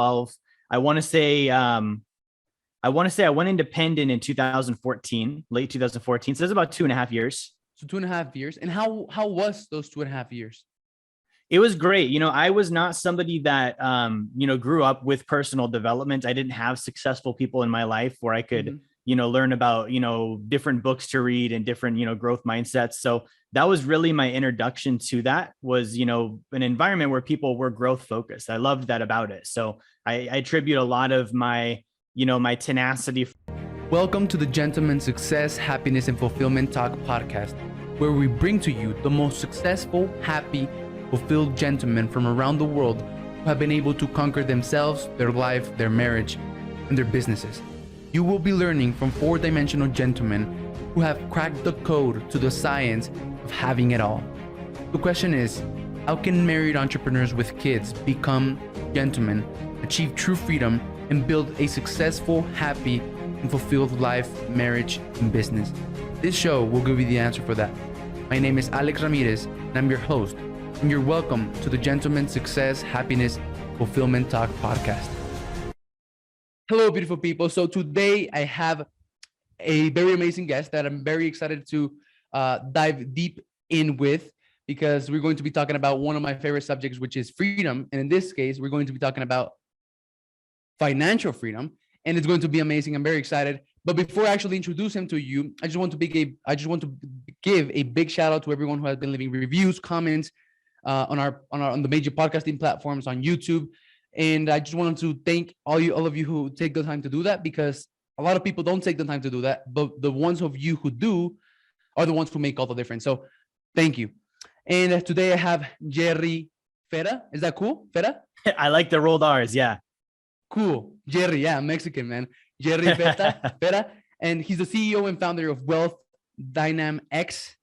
I want to say I went independent in 2014, late 2014. So it's about 2.5 years. So 2.5 years. And how was those 2.5 years? It was great. I was not somebody that, grew up with personal development. I didn't have successful people in my life where I could, learn about, different books to read and different, growth mindsets. So that was really my introduction to that was, an environment where people were growth focused. I loved that about it. So I attribute a lot of my, my tenacity. Welcome to the Gentleman Success, Happiness, and Fulfillment Talk podcast, where we bring to you the most successful, happy, fulfilled gentlemen from around the world who have been able to conquer themselves, their life, their marriage, and their businesses. You will be learning from four-dimensional gentlemen who have cracked the code to the science of having it all. The question is, how can married entrepreneurs with kids become gentlemen, achieve true freedom, and build a successful, happy, and fulfilled life, marriage, and business? This show will give you the answer for that. My name is Alex Ramirez, and I'm your host. And you're welcome to the Gentleman Success, Happiness, Fulfillment Talk podcast. Hello, beautiful people. So today I have a very amazing guest that I'm very excited to dive deep in with, because we're going to be talking about one of my favorite subjects, which is freedom. And in this case, we're going to be talking about financial freedom, and it's going to be amazing. I'm very excited. But before I actually introduce him to you, I just want to give a big shout out to everyone who has been leaving reviews, comments, on the major podcasting platforms, on YouTube. And I just wanted to thank all of you who take the time to do that, because a lot of people don't take the time to do that, but the ones of you who do are the ones who make all the difference. So thank you. And today I have Jerry Fetta. Is that cool? Fetta? I like the rolled R's. Yeah. Cool. Jerry. Yeah. Mexican, man. Jerry Fetta. And he's the CEO and founder of Wealth Dynamics.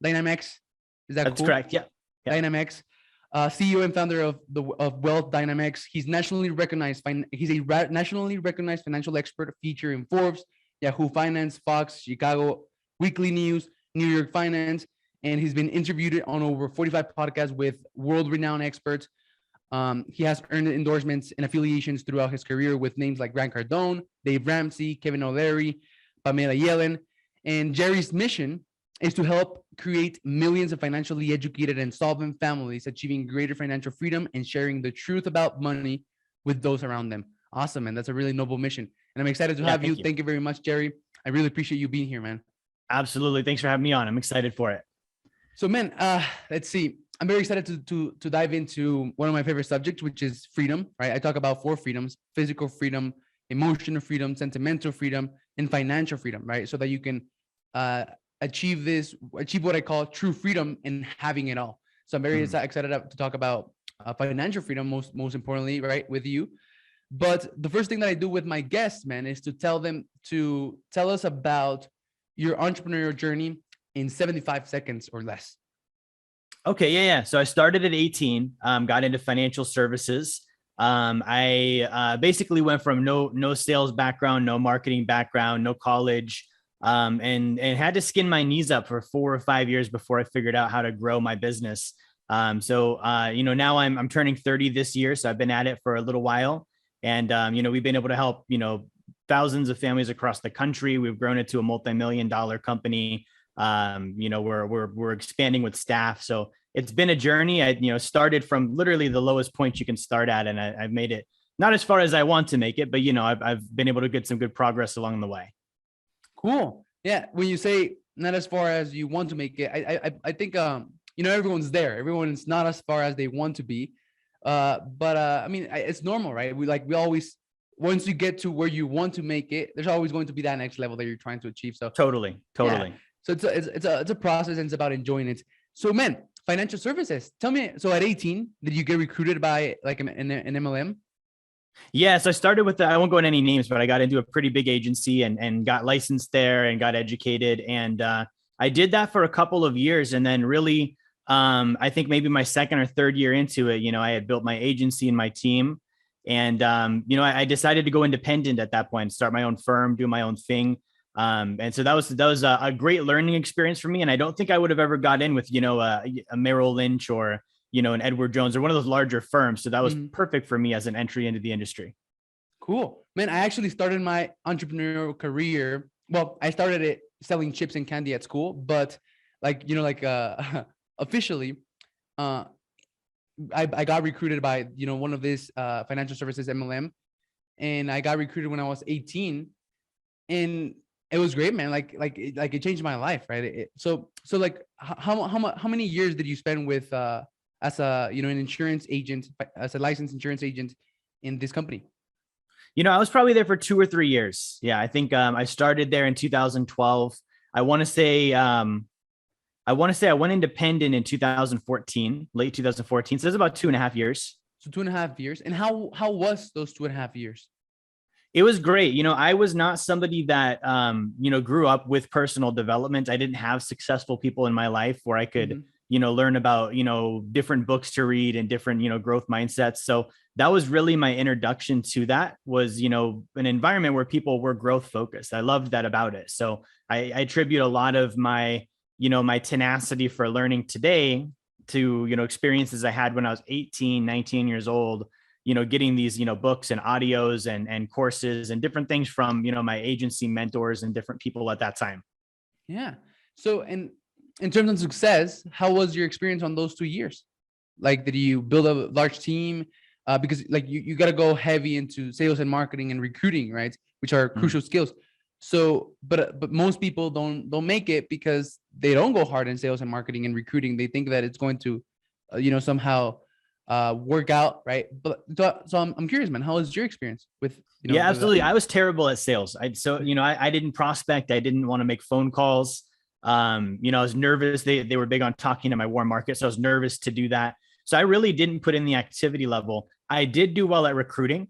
Is that That's cool? correct. Yeah. Dynamics. CEO and founder of Wealth Dynamics. He's nationally recognized. He's a nationally recognized financial expert, feature in Forbes, Yahoo Finance, Fox, Chicago Weekly News, New York Finance, and he's been interviewed on over 45 podcasts with world-renowned experts. He has earned endorsements and affiliations throughout his career with names like Grant Cardone, Dave Ramsey, Kevin O'Leary, Pamela Yellen. And Jerry's mission is to help create millions of financially educated and solvent families, achieving greater financial freedom and sharing the truth about money with those around them. Awesome, man. That's a really noble mission. And I'm excited to have you. Thank you very much, Jerry. I really appreciate you being here, man. Absolutely. Thanks for having me on. I'm excited for it. So, man, let's see. I'm very excited to dive into one of my favorite subjects, which is freedom, right? I talk about 4 freedoms: physical freedom, emotional freedom, sentimental freedom, and financial freedom, right? So that you can achieve what I call true freedom in having it all. So I'm very excited to talk about financial freedom, most importantly, right, with you. But the first thing that I do with my guests, man, is to tell them to tell us about your entrepreneurial journey in 75 seconds or less. Okay. Yeah. So I started at 18, got into financial services. I basically went from no sales background, no marketing background, no college, and had to skin my knees up for 4 or 5 years before I figured out how to grow my business. So now I'm turning 30 this year. So I've been at it for a little while, and, we've been able to help, thousands of families across the country. We've grown it to a multi-million-dollar company. We're expanding with staff. So it's been a journey. I, started from literally the lowest point you can start at, and I've made it not as far as I want to make it, but, I've been able to get some good progress along the way. Cool. Yeah. When you say not as far as you want to make it, I think, everyone's there. Everyone's not as far as they want to be. I mean, it's normal, right? We always, once you get to where you want to make it, there's always going to be that next level that you're trying to achieve. So totally. Yeah. So it's a process, and it's about enjoying it. So, man, financial services. Tell me. So at 18, did you get recruited by like an MLM? Yeah. So I started with I won't go into any names, but I got into a pretty big agency and got licensed there and got educated. And I did that for a couple of years. And then really, I think maybe my second or third year into it, I had built my agency and my team. And, I decided to go independent at that point, start my own firm, do my own thing. And so that was a great learning experience for me. And I don't think I would have ever got in with, a Merrill Lynch or, an Edward Jones or one of those larger firms. So that was perfect for me as an entry into the industry. Cool. Man, I actually started my entrepreneurial career. Well, I started it selling chips and candy at school, but officially, uh I got recruited by, one of these financial services MLM, and I got recruited when I was 18, and it was great, man. It changed my life, right? So like how many years did you spend with as a, an insurance agent, as a licensed insurance agent in this company? I was probably there for 2 or 3 years. Yeah, I think I started there in 2012. I want to say I went independent in 2014, late 2014. So it's about 2.5 years. So 2.5 years. And how was those 2.5 years? It was great. I was not somebody that grew up with personal development. I didn't have successful people in my life where I could learn about different books to read and different growth mindsets. So that was really my introduction to that, was an environment where people were growth focused. I loved that about it. So I attribute a lot of my my tenacity for learning today to experiences I had when I was 18, 19 years old, getting these books and audios and courses and different things from my agency mentors and different people at that time. Yeah. So, and in terms of success, how was your experience on those 2 years? Like, did you build a large team? Because like you got to go heavy into sales and marketing and recruiting, right? Which are crucial skills. So, but most people don't make it because they don't go hard in sales and marketing and recruiting. They think that it's going to, somehow work out, right? But so I'm curious, man. How was your experience with Yeah, absolutely. I was terrible at sales. I didn't prospect. I didn't want to make phone calls. I was nervous. They were big on talking to my warm market, so I was nervous to do that. So I really didn't put in the activity level. I did do well at recruiting,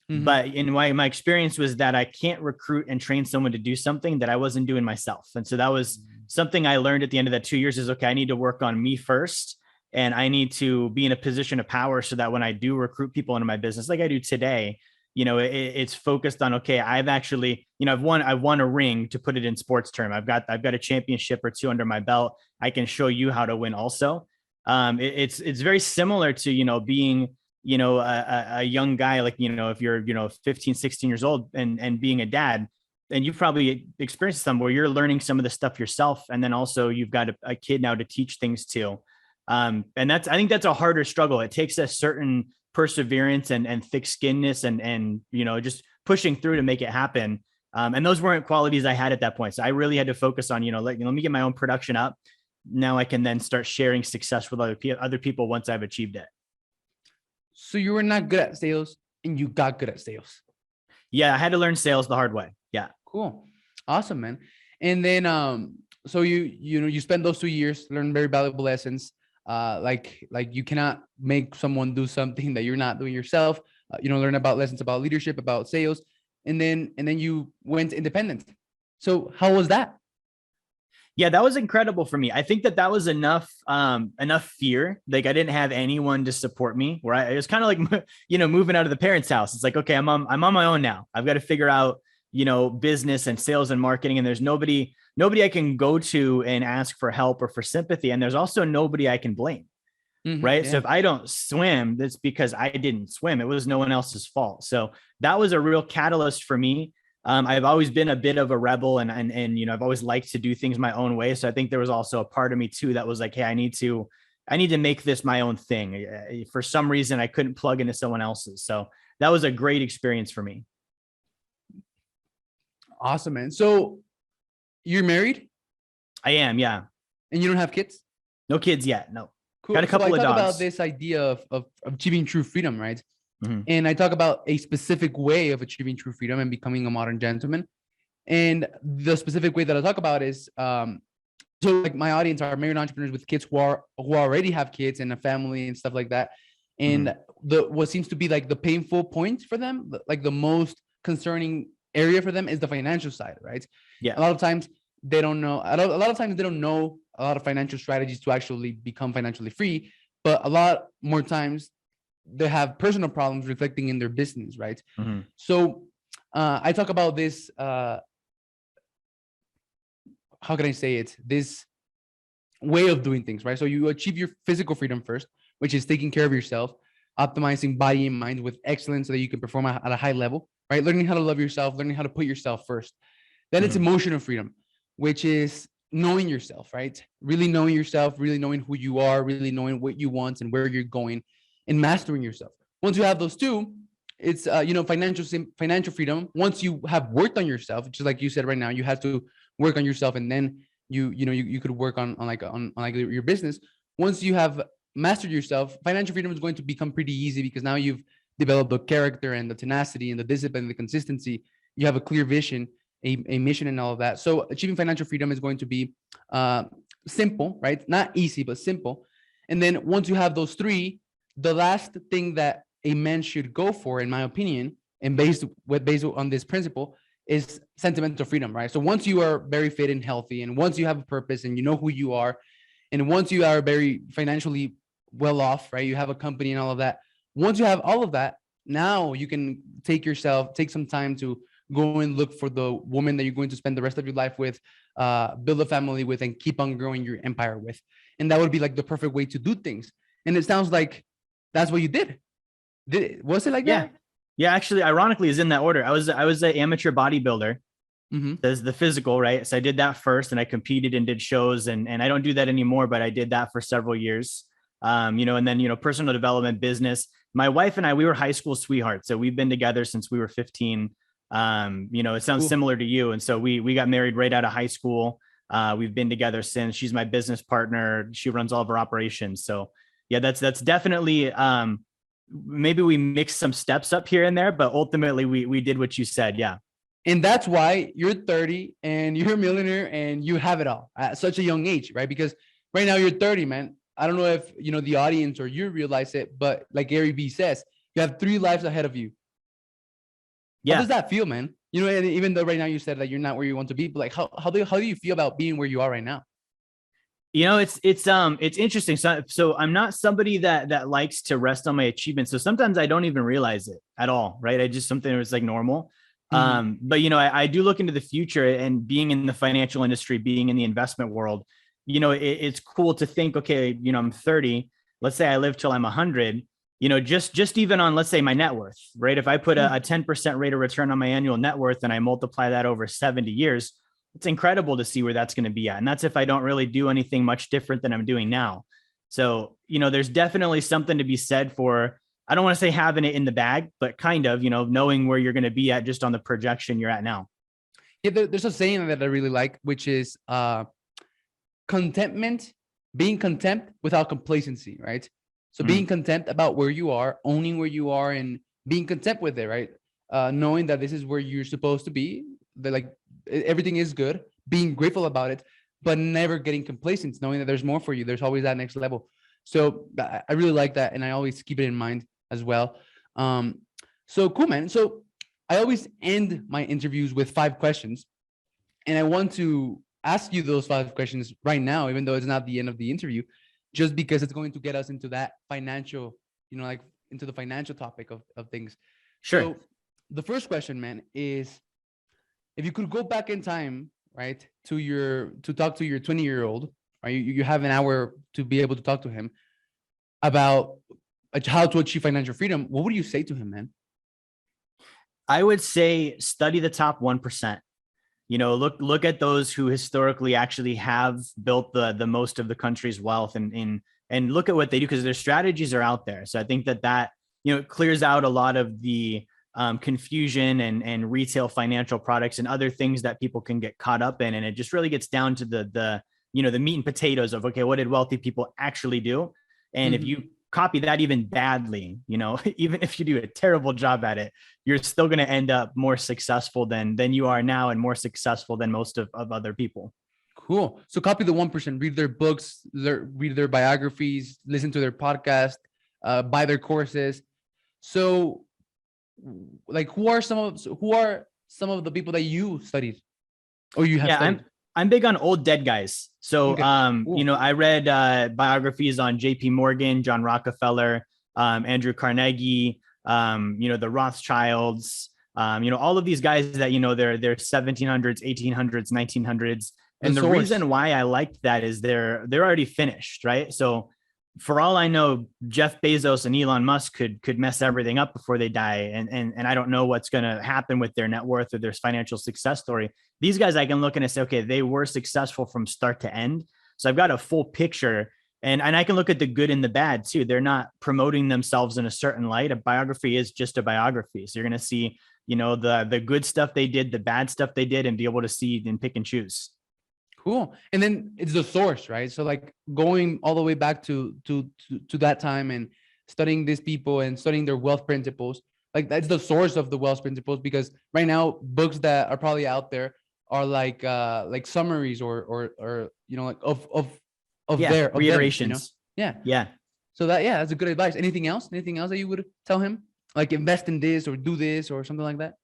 but in my experience was that I can't recruit and train someone to do something that I wasn't doing myself. And so that was something I learned at the end of that 2 years is, okay, I need to work on me first. And I need to be in a position of power so that when I do recruit people into my business, like I do today, it's focused on, okay, I've actually, I've won a ring, to put it in sports term. I've got a championship or two under my belt. I can show you how to win also. It's very similar to, being, a young guy, like, if you're, 15, 16 years old and being a dad, and you've probably experienced some where you're learning some of the stuff yourself. And then also you've got a kid now to teach things to. And I think that's a harder struggle. It takes a certain perseverance and thick skinness and just pushing through to make it happen. And those weren't qualities I had at that point. So I really had to focus on, let me get my own production up. Now I can then start sharing success with other people once I've achieved it. So you were not good at sales and you got good at sales. Yeah, I had to learn sales the hard way. Yeah. Cool. Awesome, man. And then so you spend those 2 years, learn very valuable lessons. Like you cannot make someone do something that you're not doing yourself. Learn about lessons about leadership, about sales, and then you went independent. So how was that? Yeah, that was incredible for me. I think that was enough fear. Like I didn't have anyone to support me, where it was kind of like, moving out of the parents' house. It's like, okay, I'm on my own now. I've got to figure out, business and sales and marketing. And there's nobody I can go to and ask for help or for sympathy. And there's also nobody I can blame. Right. Yeah. So if I don't swim, that's because I didn't swim. It was no one else's fault. So that was a real catalyst for me. I've always been a bit of a rebel and I've always liked to do things my own way. So I think there was also a part of me too that was like, hey, I need to make this my own thing. For some reason, I couldn't plug into someone else's. So that was a great experience for me. Awesome, man. So you're married? I am, yeah. And you don't have kids? No kids yet. No. Cool. Got a couple of dogs. About this idea of achieving true freedom, right? Mm-hmm. And I talk about a specific way of achieving true freedom and becoming a modern gentleman. And the specific way that I talk about is, so like my audience are married entrepreneurs with kids who already have kids and a family and stuff like that. And what seems to be like the painful point for them, like the most concerning area for them, is the financial side, right? Yeah. A lot of times they don't know. A lot of times they don't know a lot of financial strategies to actually become financially free. But a lot more times they have personal problems reflecting in their business, right? Mm-hmm. So I talk about this, how can I say it? This way of doing things, right? So you achieve your physical freedom first, which is taking care of yourself. optimizing body and mind with excellence so that you can perform at a high level, right? Learning how to love yourself, learning how to put yourself first. Then it's emotional freedom, which is knowing yourself, right? Really knowing yourself, really knowing who you are, really knowing what you want and where you're going, and mastering yourself. Once you have those two, it's financial freedom. Once you have worked on yourself, just like you said right now, you have to work on yourself, and then you could work on your business. Once you have mastered yourself, financial freedom is going to become pretty easy because now you've developed the character and the tenacity and the discipline and the consistency. You have a clear vision, a mission, and all of that. So achieving financial freedom is going to be simple, right? Not easy, but simple. And then once you have those three, the last thing that a man should go for, in my opinion, and based on this principle, is sentimental freedom, right? So once you are very fit and healthy, and once you have a purpose and you know who you are, and once you are very financially well off, right? You have a company and all of that. Once you have all of that, now you can take some time to go and look for the woman that you're going to spend the rest of your life with, build a family with, and keep on growing your empire with. And that would be like the perfect way to do things. And it sounds like that's what you did. Was it like that? Yeah, actually, ironically, is in that order. I was an amateur bodybuilder. There's the physical, right? So I did that first, and I competed and did shows, and I don't do that anymore, but I did that for several years. And then, personal development, business. My wife and I, we were high school sweethearts. So we've been together since we were 15. It sounds similar to you. And so we got married right out of high school. We've been together since. She's my business partner. She runs all of our operations. So yeah, that's definitely, maybe we mixed some steps up here and there, but ultimately we did what you said. Yeah. And that's why you're 30 and you're a millionaire and you have it all at such a young age, right? Because right now you're 30, man. I don't know if, the audience or you realize it, but like Gary Vee says, you have 3 lives ahead of you. Yeah. How does that feel, man? And even though right now you said that you're not where you want to be, but like, how do you feel about being where you are right now? It's interesting. So I'm not somebody that likes to rest on my achievements. So sometimes I don't even realize it at all. Right. I just, something that was like normal. But I do look into the future, and being in the financial industry, being in the investment world, it's cool to think, okay, I'm 30, let's say I live till I'm 100, just even on, let's say, my net worth, right? If I put a 10% rate of return on my annual net worth and I multiply that over 70 years, it's incredible to see where that's going to be at. And that's if I don't really do anything much different than I'm doing now. So, there's definitely something to be said for, I don't want to say having it in the bag, but kind of, knowing where you're going to be at just on the projection you're at now. Yeah, there's a saying that I really like, which is contentment, being content without complacency, right? So being content about where you are, owning where you are, and being content with it, right? Knowing that this is where you're supposed to be, that like everything is good, being grateful about it, but never getting complacent, knowing that there's more for you. There's always that next level. So I really like that, and I always keep it in mind as well. So cool, man. So I always end my interviews with 5 questions, and I want to ask you those 5 questions right now, even though it's not the end of the interview, just because it's going to get us into that financial, into the financial topic of things. Sure. So the first question, man, is if you could go back in time, right, to talk to your 20-year-old, right? You have an hour to be able to talk to him about how to achieve financial freedom. What would you say to him, man? I would say study the top 1%. Look at those who historically actually have built the most of the country's wealth, and look at what they do, because their strategies are out there. So I think that clears out a lot of the confusion and retail financial products and other things that people can get caught up in. And it just really gets down to the meat and potatoes of, okay, what did wealthy people actually do? And if you copy that even badly, even if you do a terrible job at it, you're still going to end up more successful than you are now, and more successful than most of other people. Cool. So copy the 1%, read their books, read their biographies, listen to their podcast, buy their courses. So like, who are some of the people that you studied or you have studied? I'm big on old dead guys. So, Okay. I read biographies on JP Morgan, John Rockefeller, Andrew Carnegie, the Rothschilds, all of these guys that, they're 1700s, 1800s, 1900s. And the reason why I liked that is they're already finished, right? So for all I know, Jeff Bezos and Elon Musk could mess everything up before they die. And I don't know what's going to happen with their net worth or their financial success story. These guys, I can look and say, okay, they were successful from start to end. So I've got a full picture, and I can look at the good and the bad too. They're not promoting themselves in a certain light. A biography is just a biography. So you're going to see, the good stuff they did, the bad stuff they did, and be able to see and pick and choose. Cool. And then it's the source, right? So like going all the way back to that time and studying these people and studying their wealth principles, like that's the source of the wealth principles, because right now books that are probably out there are like summaries or like of their reiterations. Yeah. Yeah. So that's a good advice. Anything else that you would tell him? Like invest in this or do this or something like that?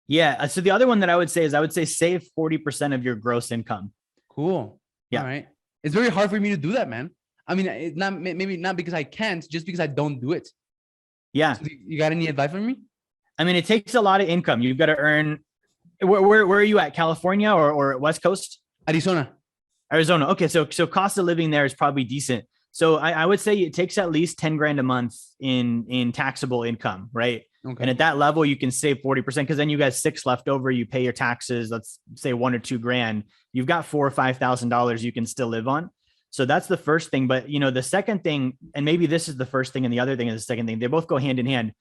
Yeah. So the other one that I would say is save 40% of your gross income. Cool. Yeah. All right. It's very hard for me to do that, man. I mean, it's not, maybe not because I can't, just because I don't do it. Yeah. So you got any advice for me? I mean, it takes a lot of income. You've got to earn. Where are you at? California or West Coast? Arizona. Okay. So cost of living there is probably decent. So I would say it takes at least 10 grand a month in taxable income, right? Okay. And at that level, you can save 40% because then you got 6 left over. You pay your taxes, let's say 1 or 2 grand. You've got $4,000 or $5,000 you can still live on. So that's the first thing. But the second thing, and maybe this is the first thing and the other thing is the second thing, they both go hand in hand.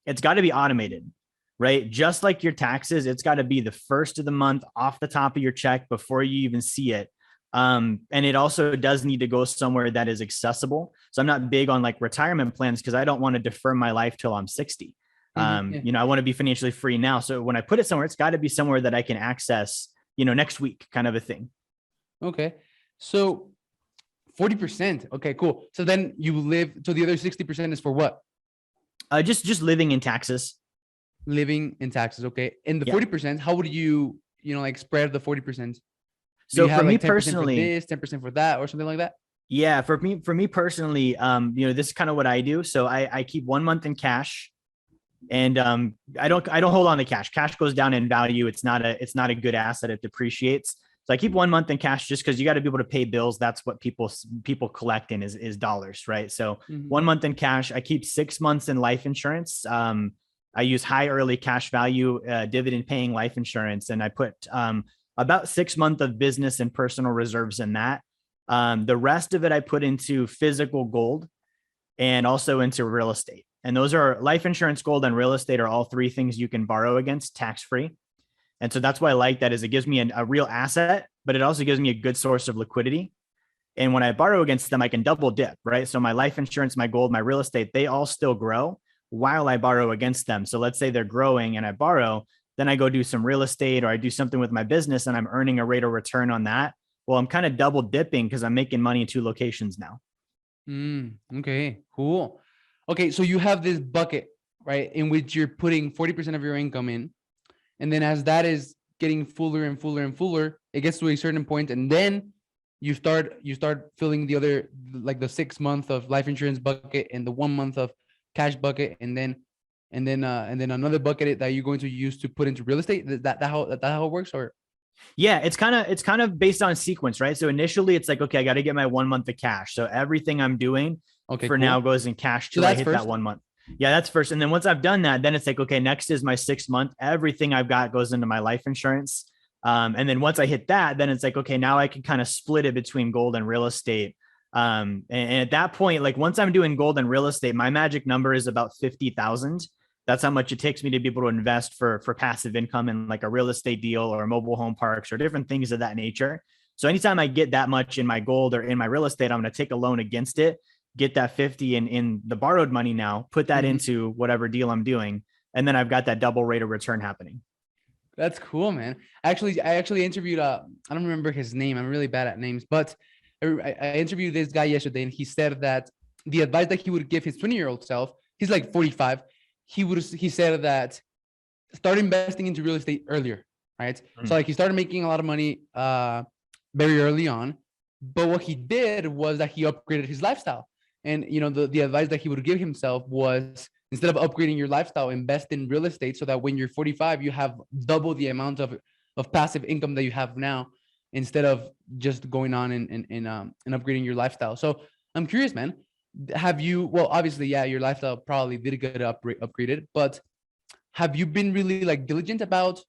It's got to be automated, right? Just like your taxes, it's got to be the first of the month off the top of your check before you even see it. And it also does need to go somewhere that is accessible. So I'm not big on like retirement plans because I don't want to defer my life till I'm 60. I want to be financially free now. So when I put it somewhere, it's got to be somewhere that I can access, next week, kind of a thing. Okay. So 40%. Okay, cool. So then you live, so the other 60% is for what? Just living in taxes. Living in taxes. Okay. And the 40%, how would you, like spread the 40%? So for me 10% personally, for this, 10% for that, or something like that? Yeah, for me personally, this is kind of what I do. So I keep 1 month in cash. And I don't hold on to cash. Cash goes down in value. It's not a good asset. It depreciates. So I keep 1 month in cash just because you got to be able to pay bills. That's what people collect in is dollars, right? So 1 month in cash. I keep 6 months in life insurance. I use high early cash value dividend paying life insurance, and I put about 6 months of business and personal reserves in that. The rest of it I put into physical gold and also into real estate. And those are life insurance, gold, and real estate are all 3 things you can borrow against tax-free. And so that's why I like that, is it gives me a real asset, but it also gives me a good source of liquidity. And when I borrow against them, I can double dip, right? So my life insurance, my gold, my real estate, they all still grow while I borrow against them. So let's say they're growing and I borrow, then I go do some real estate or I do something with my business and I'm earning a rate of return on that. Well, I'm kind of double dipping because I'm making money in 2 locations now. Okay, cool. Okay, so you have this bucket, right, in which you're putting 40% of your income in. And then as that is getting fuller and fuller and fuller, it gets to a certain point, and then you start filling the other, like the 6 month of life insurance bucket and the 1 month of cash bucket, and then another bucket that you're going to use to put into real estate. That how it works? Or yeah, it's kind of based on sequence, right? So initially it's like, okay, I got to get my 1 month of cash. So everything I'm doing now goes in cash till I hit that 1 month. Yeah, that's first. And then once I've done that, then it's like, okay, next is my 6 month. Everything I've got goes into my life insurance. And then once I hit that, then it's like, okay, now I can kind of split it between gold and real estate. And at that point, like once I'm doing gold and real estate, my magic number is about 50,000. That's how much it takes me to be able to invest for passive income in like a real estate deal or mobile home parks or different things of that nature. So anytime I get that much in my gold or in my real estate, I'm going to take a loan against it, get that 50 in the borrowed money now, put that into whatever deal I'm doing. And then I've got that double rate of return happening. That's cool, man. I actually interviewed, I don't remember his name. I'm really bad at names, but I interviewed this guy yesterday, and he said that the advice that he would give his 20-year-old self, he's like 45. He said that start investing into real estate earlier, right? So like he started making a lot of money very early on, but what he did was that he upgraded his lifestyle. And the advice that he would give himself was, instead of upgrading your lifestyle, invest in real estate so that when you're 45, you have double the amount of passive income that you have now, instead of just going on and upgrading your lifestyle. So I'm curious, man, have you, well, obviously, yeah, your lifestyle probably did get upgraded, but have you been really like diligent about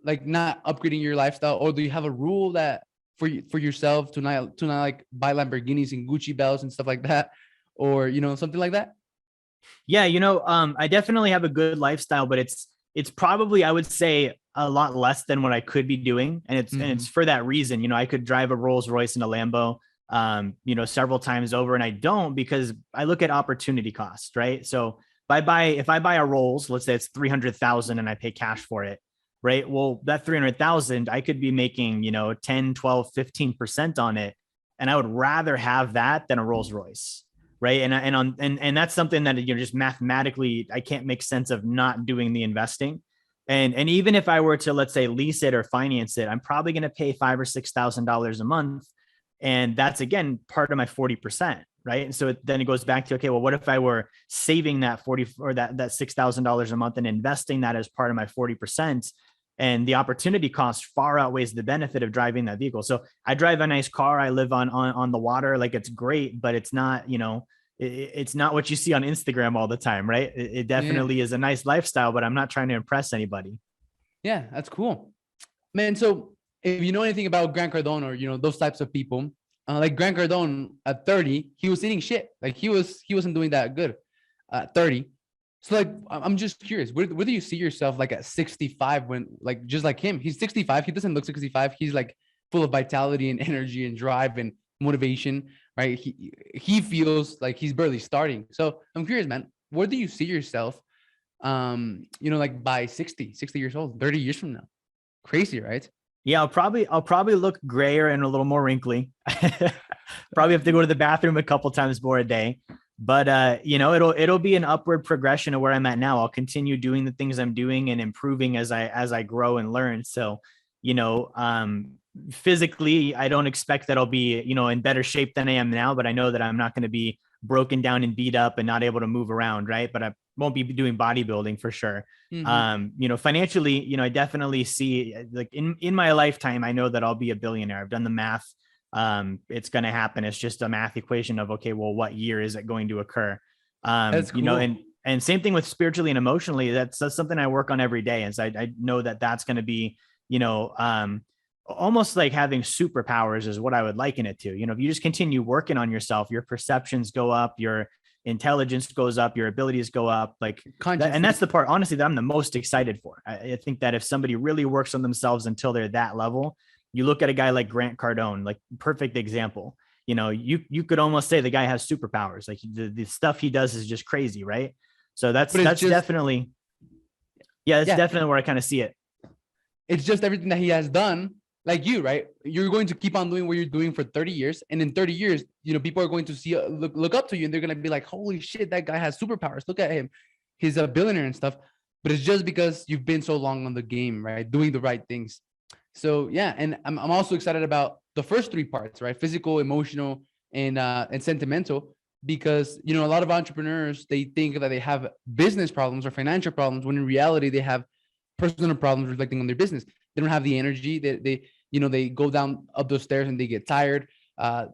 like not upgrading your lifestyle, or do you have a rule that for yourself to not like buy Lamborghinis and Gucci belts and stuff like that, or something like that? Yeah, I definitely have a good lifestyle, but it's probably, I would say, a lot less than what I could be doing. And it's Hmm. for that reason. I could drive a Rolls Royce and a Lambo several times over, and I don't, because I look at opportunity cost, right? So if I buy a Rolls, let's say it's 300,000 and I pay cash for it, right? Well, that 300,000, I could be making, 10, 12, 15% on it. And I would rather have that than a Rolls Royce. Right. And that's something that, just mathematically, I can't make sense of not doing the investing. And even if I were to, let's say, lease it or finance it, I'm probably going to pay $5,000 or $6,000 a month. And that's, again, part of my 40%. Right. And so then it goes back to, okay, well, what if I were saving that 40 or that $6,000 a month and investing that as part of my 40%? And the opportunity cost far outweighs the benefit of driving that vehicle. So I drive a nice car. I live on the water. Like, it's great, but it's not, it's not what you see on Instagram all the time, right? It Yeah, definitely is a nice lifestyle, but I'm not trying to impress anybody. yeah, that's cool, man. So if you know anything about Grant Cardone, or those types of people, like Grant Cardone at 30, he was eating shit. Like he wasn't doing that good at 30. So like I'm just curious, where do you see yourself like at 65, when like just like him? He's 65. He doesn't look 65. He's like full of vitality and energy and drive and motivation, right? He feels like he's barely starting. So I'm curious, man, where do you see yourself like by 60 years old, 30 years from now? Crazy, right? Yeah, I'll probably look grayer and a little more wrinkly. Probably have to go to the bathroom a couple times more a day. But it'll be an upward progression of where I'm at now. I'll continue doing the things I'm doing and improving as I grow and learn. So, you know, um, physically, I don't expect that I'll be, in better shape than I am now, but I know that I'm not going to be broken down and beat up and not able to move around, right? But I won't be doing bodybuilding for sure. Mm-hmm. Financially, I definitely see, like, in my lifetime, I know that I'll be a billionaire. I've done the math. It's going to happen. It's just a math equation of, okay, well, what year is it going to occur? That's And cool. same thing with spiritually and emotionally. That's something I work on every day. And so I know that that's going to be, you know, um, almost like having superpowers is what I would liken it to. If you just continue working on yourself, your perceptions go up, your intelligence goes up, your abilities go up, like that. And that's Consciousness. the part, honestly, that I'm the most excited for. I think that if somebody really works on themselves until they're that level, you look at a guy like Grant Cardone, like, perfect example. You could almost say the guy has superpowers. Like, the stuff he does is just crazy, right? So that's But it's that's just, definitely, yeah, that's yeah, definitely where I kind of see it. it's just everything that he has done. Like you, right? You're going to keep on doing what you're doing for 30 years. And in 30 years, people are going to see, look up to you, and they're going to be like, holy shit, that guy has superpowers. Look at him. He's a billionaire and stuff. But it's just because you've been so long on the game, right? Doing the right things. So yeah, and I'm also excited about the first three parts, right? Physical, emotional, and sentimental, because a lot of entrepreneurs, they think that they have business problems or financial problems, when in reality they have personal problems reflecting on their business. They don't have the energy. They go down up those stairs and they get tired.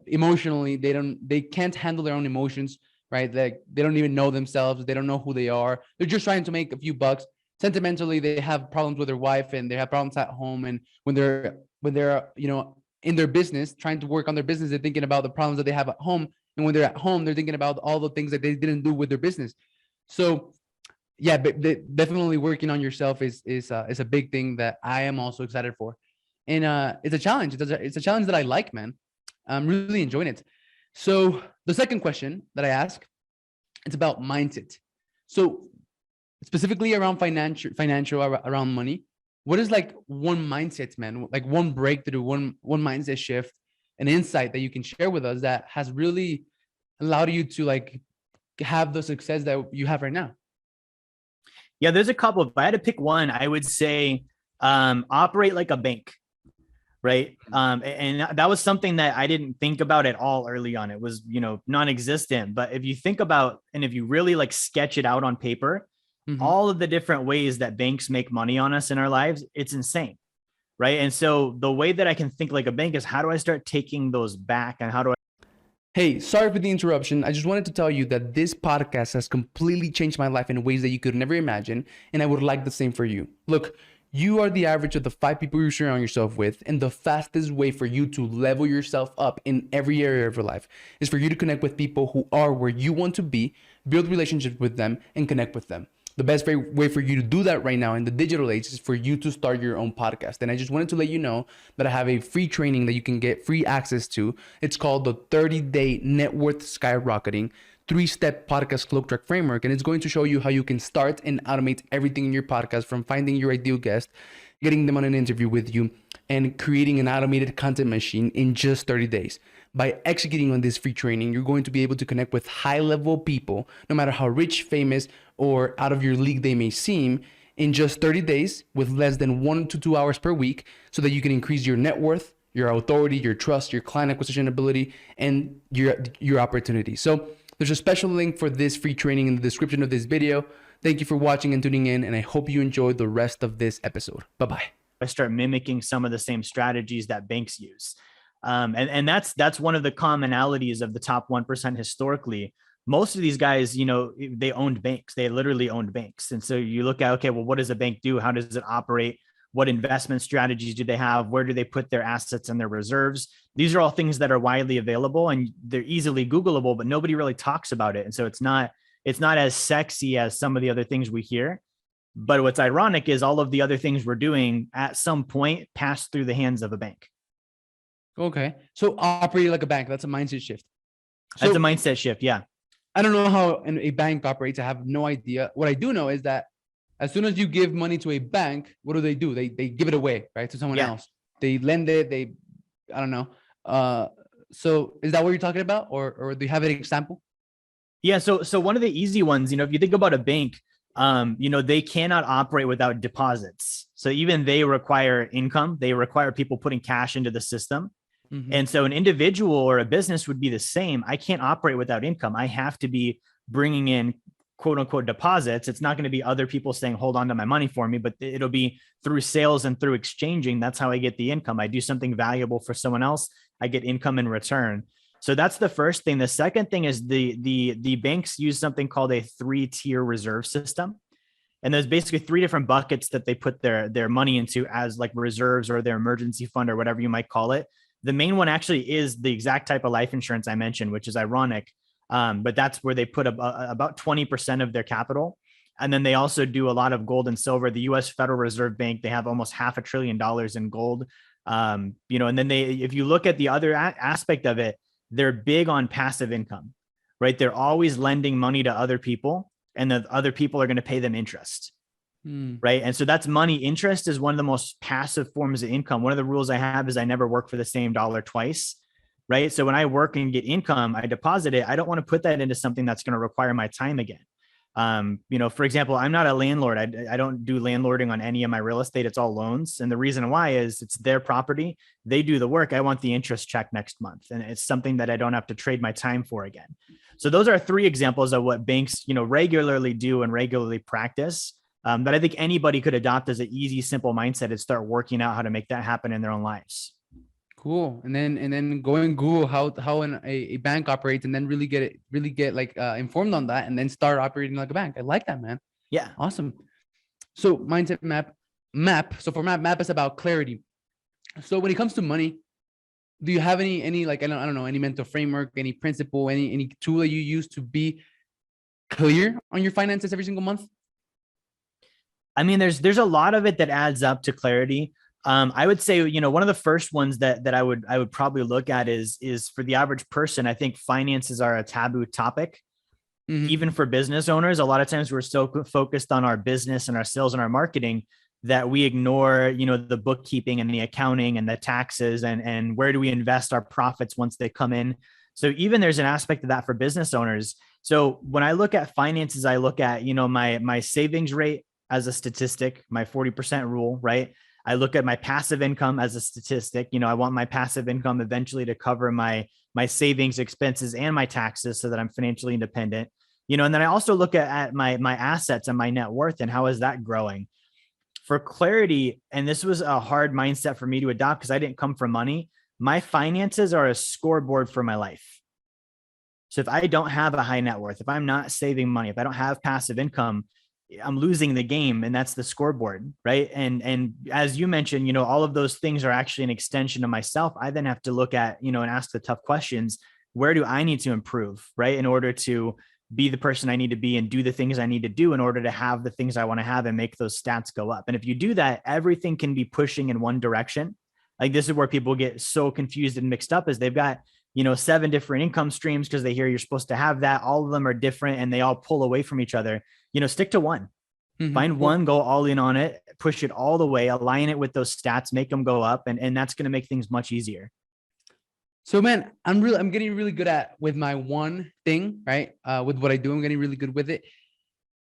Emotionally, they can't handle their own emotions, right? Like, they don't even know themselves. They don't know who they are. They're just trying to make a few bucks. Sentimentally, they have problems with their wife, and they have problems at home. And when they're in their business, trying to work on their business, they're thinking about the problems that they have at home. And when they're at home, they're thinking about all the things that they didn't do with their business. So yeah, but definitely working on yourself is a big thing that I am also excited for. And it's a challenge. It's a challenge that I like, man. I'm really enjoying it. So the second question that I ask, it's about mindset. So specifically around financial around money, what is like one mindset, man? Like one breakthrough, one mindset shift, an insight that you can share with us that has really allowed you to like have the success that you have right now? Yeah, there's a couple. If I had to pick one, I would say, operate like a bank, right? And that was something that I didn't think about at all early on. It was, non-existent. But if you think about, and if you really like sketch it out on paper, Mm-hmm. all of the different ways that banks make money on us in our lives, it's insane, right? And so the way that I can think like a bank is, how do I start taking those back, and how do I Hey, sorry for the interruption. I just wanted to tell you that this podcast has completely changed my life in ways that you could never imagine, and I would like the same for you. Look, you are the average of the 5 people you surround yourself with, and the fastest way for you to level yourself up in every area of your life is for you to connect with people who are where you want to be, build relationships with them, and connect with them. The best way for you to do that right now in the digital age is for you to start your own podcast. And I just wanted to let you know that I have a free training that you can get free access to. It's called the 30-day Net Worth Skyrocketing 3-step podcast cloak track framework. And it's going to show you how you can start and automate everything in your podcast, from finding your ideal guest, getting them on an interview with you, and creating an automated content machine in just 30 days. By executing on this free training, you're going to be able to connect with high-level people, no matter how rich, famous, or out of your league they may seem, in just 30 days with less than 1 to 2 hours per week, so that you can increase your net worth, your authority, your trust, your client acquisition ability, and your opportunity. So there's a special link for this free training in the description of this video. Thank you for watching and tuning in, and I hope you enjoyed the rest of this episode. Bye-bye. I start mimicking some of the same strategies that banks use. And that's one of the commonalities of the top 1% historically. Most of these guys, they owned banks. They literally owned banks. And so you look at, okay, well, what does a bank do? How does it operate? What investment strategies do they have? Where do they put their assets and their reserves? These are all things that are widely available and they're easily Googleable, but nobody really talks about it. And so it's not as sexy as some of the other things we hear. But what's ironic is all of the other things we're doing at some point pass through the hands of a bank. Okay. So operating like a bank, that's a mindset shift. That's a mindset shift. Yeah. I don't know how a bank operates. I have no idea. What I do know is that as soon as you give money to a bank, what do? They give it away, right? To someone else. They lend it. I don't know. So is that what you're talking about? Or do you have an example? Yeah. So one of the easy ones, if you think about a bank, they cannot operate without deposits. So even they require income. They require people putting cash into the system. Mm-hmm. And so an individual or a business would be the same. I can't operate without income. I have to be bringing in quote unquote deposits. It's not going to be other people saying, hold on to my money for me, but it'll be through sales and through exchanging. That's how I get the income. I do something valuable for someone else. I get income in return. So that's the first thing. The second thing is the banks use something called a 3-tier reserve system. And there's basically 3 different buckets that they put their money into as like reserves or their emergency fund or whatever you might call it. The main one actually is the exact type of life insurance I mentioned, which is ironic. But that's where they put about 20% of their capital. And then they also do a lot of gold and silver. The US Federal Reserve Bank, they have almost $500 billion in gold. And then if you look at the other aspect of it, they're big on passive income, right? They're always lending money to other people and the other people are going to pay them interest. Right. And so that's money. Interest is one of the most passive forms of income. One of the rules I have is I never work for the same dollar twice. Right. So when I work and get income, I deposit it. I don't want to put that into something that's going to require my time again. For example, I'm not a landlord. I don't do landlording on any of my real estate. It's all loans. And the reason why is it's their property. They do the work. I want the interest check next month. And it's something that I don't have to trade my time for again. So those are 3 examples of what banks, regularly do and regularly practice. That I think anybody could adopt as an easy, simple mindset and start working out how to make that happen in their own lives. Cool. And then go and Google how a bank operates and then really get informed on that and then start operating like a bank. I like that, man. Yeah. Awesome. So mindset map. So for map is about clarity. So when it comes to money, do you have any like, I don't know, any mental framework, any principle, any tool that you use to be clear on your finances every single month? I mean, there's a lot of it that adds up to clarity. I would say, one of the first ones that I would probably look at is for the average person. I think finances are a taboo topic, even for business owners. A lot of times we're so focused on our business and our sales and our marketing that we ignore, the bookkeeping and the accounting and the taxes and where do we invest our profits once they come in. So even there's an aspect of that for business owners. So when I look at finances, I look at, my savings rate as a statistic, my 40% rule, right? I look at my passive income as a statistic. I want my passive income eventually to cover my savings, expenses, and my taxes so that I'm financially independent. And then I also look at my assets and my net worth and how is that growing. For clarity, and this was a hard mindset for me to adopt because I didn't come from money. My finances are a scoreboard for my life. So if I don't have a high net worth, if I'm not saving money, if I don't have passive income, I'm losing the game, and that's the scoreboard, right? And as you mentioned, all of those things are actually an extension of myself. I then have to look at, and ask the tough questions. Where do I need to improve, right? In order to be the person I need to be and do the things I need to do in order to have the things I want to have and make those stats go up. And if you do that, everything can be pushing in one direction. Like, this is where people get so confused and mixed up, is they've got, 7 different income streams because they hear you're supposed to have that. All of them are different and they all pull away from each other. Stick to one. Find one, go all in on it, push it all the way, align it with those stats, make them go up. And that's going to make things much easier. So, man, I'm getting really good with my one thing, right? With what I do, I'm getting really good with it,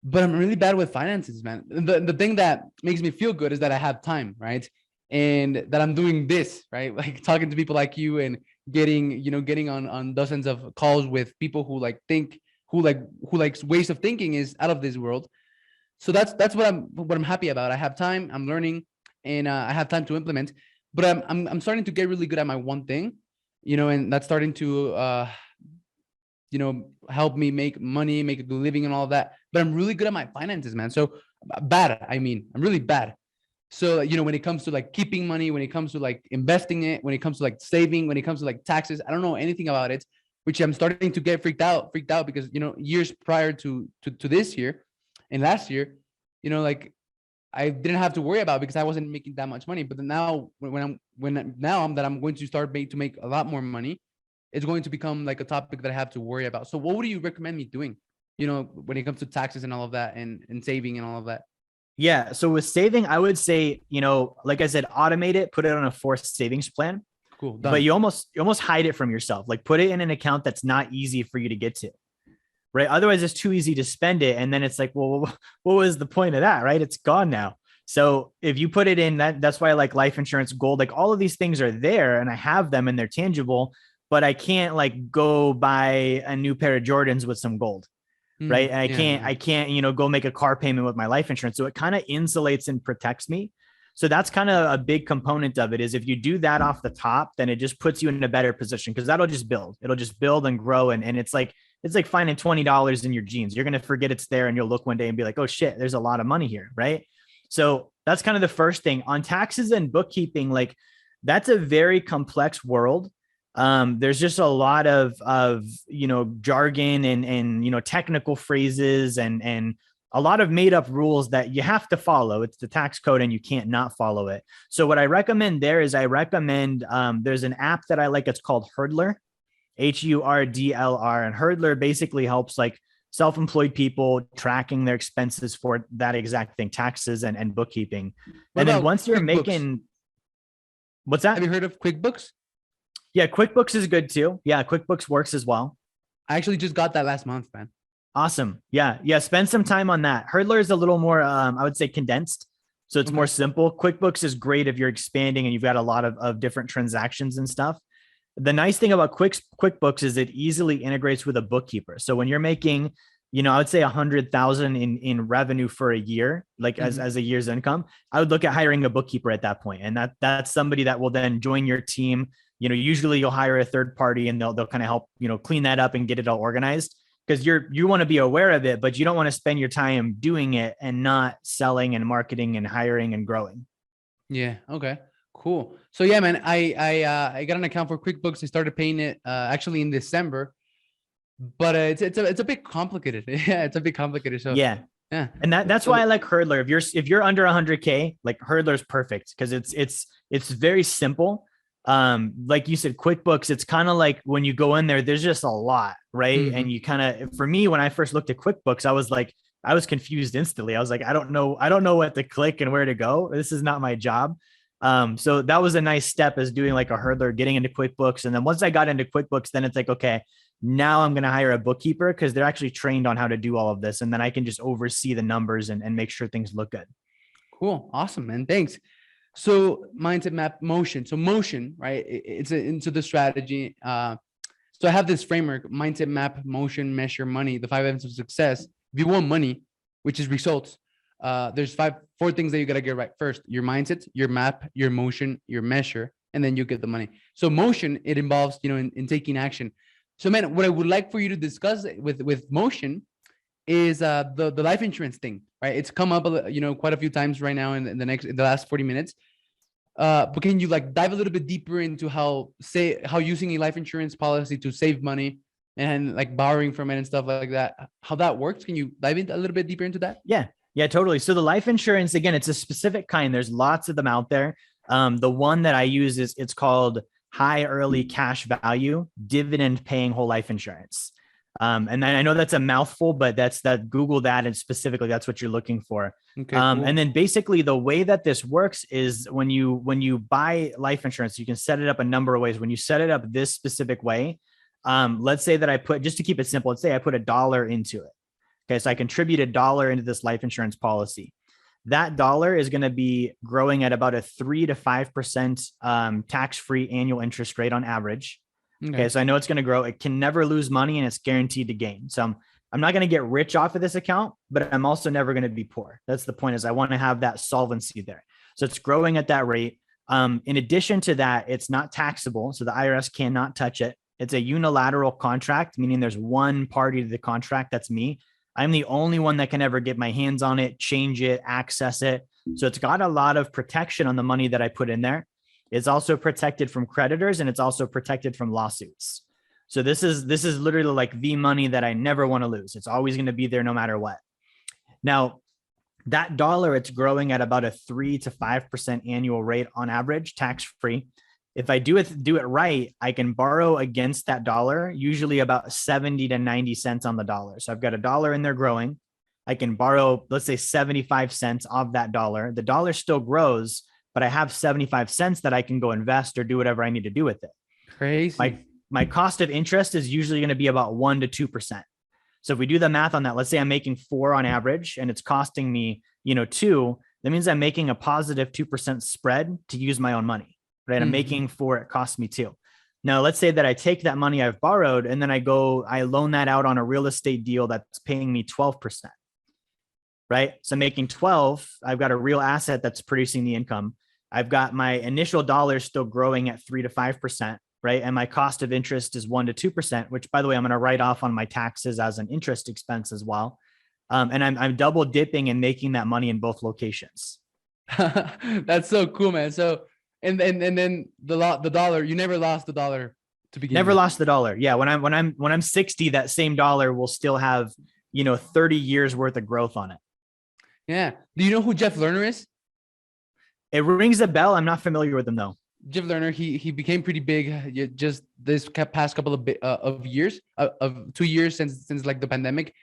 but I'm really bad with finances, man. The thing that makes me feel good is that I have time, right? And that I'm doing this, right? Like talking to people like you and getting on dozens of calls with people who likes ways of thinking is out of this world. So that's what I'm happy about. I have time, I'm learning, and I have time to implement. But I'm starting to get really good at my one thing, and that's starting to help me make money, make a good living, and all of that. But I'm really good at my finances, man. So bad. I mean, I'm really bad. So when it comes to like keeping money, when it comes to like investing it, when it comes to like saving, when it comes to like taxes, I don't know anything about it, which I'm starting to get freaked out because years prior to this year and last year, like I didn't have to worry about because I wasn't making that much money. But then now I'm going to start to make a lot more money, it's going to become like a topic that I have to worry about. So what would you recommend me doing, when it comes to taxes and all of that and saving and all of that? Yeah. So with saving, I would say, like I said, automate it, put it on a forced savings plan. Cool. But Done. you almost hide it from yourself. Like, put it in an account that's not easy for you to get to. Right. Otherwise it's too easy to spend it. And then it's like, well, what was the point of that? Right. It's gone now. So if you put it in that's why I like life insurance, gold, like all of these things are there and I have them and they're tangible, but I can't like go buy a new pair of Jordans with some gold. Right. And I can't, go make a car payment with my life insurance. So it kind of insulates and protects me. So that's kind of a big component of it, is if you do that off the top, then it just puts you in a better position, because that'll just build. It'll just build and grow. And it's like finding $20 in your jeans. You're going to forget it's there and you'll look one day and be like, oh shit, there's a lot of money here. Right. So that's kind of the first thing. On taxes and bookkeeping, like that's a very complex world. There's just a lot of jargon and technical phrases and a lot of made up rules that you have to follow. It's the tax code and you can't not follow it. So what I recommend there is there's an app that I like. It's called Hurdler, HURDLR. And Hurdler basically helps like self-employed people tracking their expenses for that exact thing, taxes and bookkeeping. And then once you're making, what's that? Have you heard of QuickBooks? Yeah, QuickBooks is good too. Yeah, QuickBooks works as well. I actually just got that last month, man. Awesome. Yeah. Spend some time on that. Hurdler is a little more, I would say, condensed. So it's more simple. QuickBooks is great if you're expanding and you've got a lot of different transactions and stuff. The nice thing about QuickBooks is it easily integrates with a bookkeeper. So when you're making, I would say 100,000 in revenue for a year, like as a year's income, I would look at hiring a bookkeeper at that point. And that's somebody that will then join your team. Usually you'll hire a third party and they'll kind of help, clean that up and get it all organized, because you want to be aware of it, but you don't want to spend your time doing it and not selling and marketing and hiring and growing. Yeah. Okay, cool. So yeah, man, I got an account for QuickBooks. I started paying it actually in December, but it's a bit complicated. Yeah, it's a bit complicated. So yeah. And that's why I like Hurdler. If you're under 100K, like Hurdler's perfect, because it's very simple. Like you said, QuickBooks, it's kind of like when you go in there, there's just a lot, right? And you kind of, for me, when I first looked at QuickBooks, I was confused instantly. I was like, I don't know what to click and where to go. This is not my job. So that was a nice step, as doing like a Hurdler, getting into QuickBooks. And then once I got into QuickBooks, then it's like, okay, now I'm going to hire a bookkeeper, because they're actually trained on how to do all of this. And then I can just oversee the numbers and make sure things look good. Cool. Awesome, man. Thanks. So mindset, map, motion. So motion, right? It's into the strategy. So I have this framework: mindset, map, motion, measure, money, the 5 M's of success. If you want money, which is results, there's 4 things that you got to get right. First, your mindset, your map, your motion, your measure, and then you get the money. So motion, it involves, in taking action. So, man, what I would like for you to discuss with Motion is the life insurance thing, right? It's come up, quite a few times right now in the last 40 minutes. But can you like dive a little bit deeper into how using a life insurance policy to save money and like borrowing from it and stuff like that, how that works? Can you dive into a little bit deeper into that? Yeah, totally. So the life insurance, again, it's a specific kind. There's lots of them out there. The one that I use it's called high early cash value dividend paying whole life insurance. And then I know that's a mouthful, but Google that. And specifically that's what you're looking for. Okay, cool. And then basically the way that this works is when you buy life insurance, you can set it up a number of ways. When you set it up this specific way, let's say that just to keep it simple, let's say I put $1 into it. Okay. So I contribute $1 into this life insurance policy. That dollar is going to be growing at about a 3 to 5% tax-free annual interest rate on average. Okay. So I know it's going to grow. It can never lose money and it's guaranteed to gain. So I'm not going to get rich off of this account, but I'm also never going to be poor. That's the point, is I want to have that solvency there. So it's growing at that rate. In addition to that, it's not taxable. So the IRS cannot touch it. It's a unilateral contract, meaning there's one party to the contract. That's me. I'm the only one that can ever get my hands on it, change it, access it. So it's got a lot of protection on the money that I put in there. It's also protected from creditors and it's also protected from lawsuits. So this is literally like the money that I never want to lose. It's always going to be there no matter what. Now, that dollar, it's growing at about a 3 to 5% annual rate on average, tax-free. If I do it right, I can borrow against that dollar, usually about 70 to 90 cents on the dollar. So I've got $1 in there growing. I can borrow, let's say 75 cents of that dollar. The dollar still grows, but I have 75 cents that I can go invest or do whatever I need to do with it. Crazy. My cost of interest is usually going to be about 1 to 2%. So if we do the math on that, let's say I'm making 4 on average and it's costing me, 2, that means I'm making a positive 2% spread to use my own money. Right. I'm making 4, it costs me 2. Now, let's say that I take that money I've borrowed and then I loan that out on a real estate deal that's paying me 12%. Right. So I'm making 12. I've got a real asset that's producing the income. I've got my initial dollars still growing at 3 to 5%. Right. And my cost of interest is 1 to 2%, which, by the way, I'm going to write off on my taxes as an interest expense as well. And I'm double dipping and making that money in both locations. That's so cool, man. So and then the dollar, you never lost the dollar to begin Never with. lost the dollar. Yeah. When I'm 60, that same dollar will still have, 30 years worth of growth on it. Yeah. Do you know who Jeff Lerner is? It rings a bell. I'm not familiar with him though. Jeff Lerner, he became pretty big just this past couple of years, of 2 years since like the pandemic.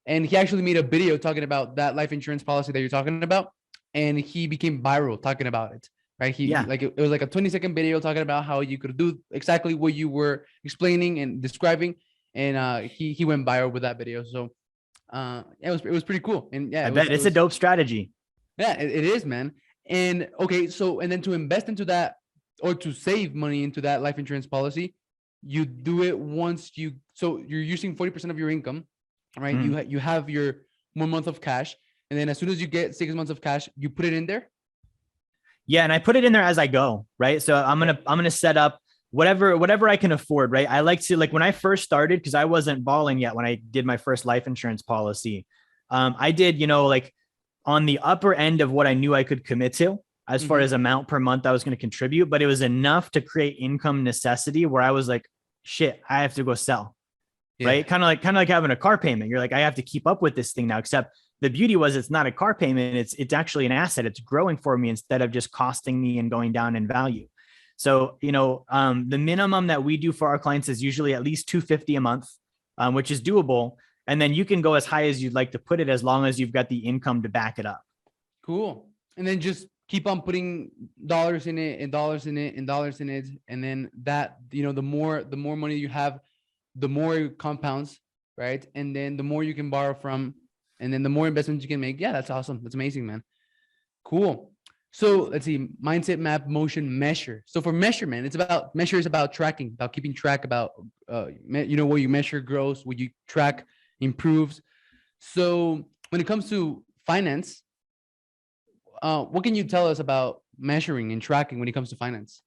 And he actually made a video talking about that life insurance policy that you're talking about. And he became viral talking about it. Right. It was like a 20-second video talking about how you could do exactly what you were explaining and describing. And he went viral with that video. So it was pretty cool. And yeah, I bet it's a dope strategy. Yeah, it is, man. And okay, and then to invest into that or to save money into that life insurance policy, you do it so you're using 40% of your income, right? You have your 1 month of cash. And then as soon as you get 6 months of cash, you put it in there. Yeah. And I put it in there as I go. Right. So I'm going to set up whatever I can afford. Right. I like to, like when I first started, cause I wasn't balling yet when I did my first life insurance policy. I did, like on the upper end of what I knew I could commit to as far as amount per month I was going to contribute, but it was enough to create income necessity where I was like, shit, I have to go sell. Yeah. Right. Kind of like having a car payment. You're like, I have to keep up with this thing now, except the beauty was it's not a car payment. It's actually an asset. It's growing for me instead of just costing me and going down in value. So, the minimum that we do for our clients is usually at least $250 a month, which is doable. And then you can go as high as you'd like to put it, as long as you've got the income to back it up. Cool. And then just keep on putting dollars in it and dollars in it and dollars in it. And then that, the more money you have, the more it compounds, right? And then the more you can borrow from, and then the more investments you can make. Yeah, that's awesome. That's amazing, man. Cool. So let's see, mindset, map, motion, measure. So for measurement, measure is about tracking, about keeping track, about, what you measure grows, what you track improves. So when it comes to finance, what can you tell us about measuring and tracking when it comes to finance?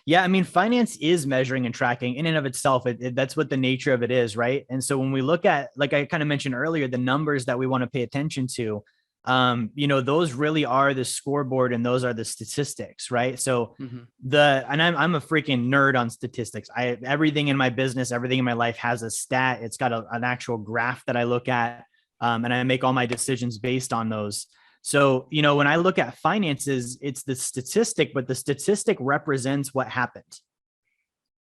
Yeah, I mean, finance is measuring and tracking in and of itself. That's what the nature of it is, right? And so when we look at, like I kind of mentioned earlier, the numbers that we want to pay attention to, those really are the scoreboard and those are the statistics, right? So Mm-hmm. I'm a freaking nerd on statistics. Everything in my business, everything in my life has a stat. It's got an actual graph that I look at, and I make all my decisions based on those. So, when I look at finances, it's the statistic, but the statistic represents what happened.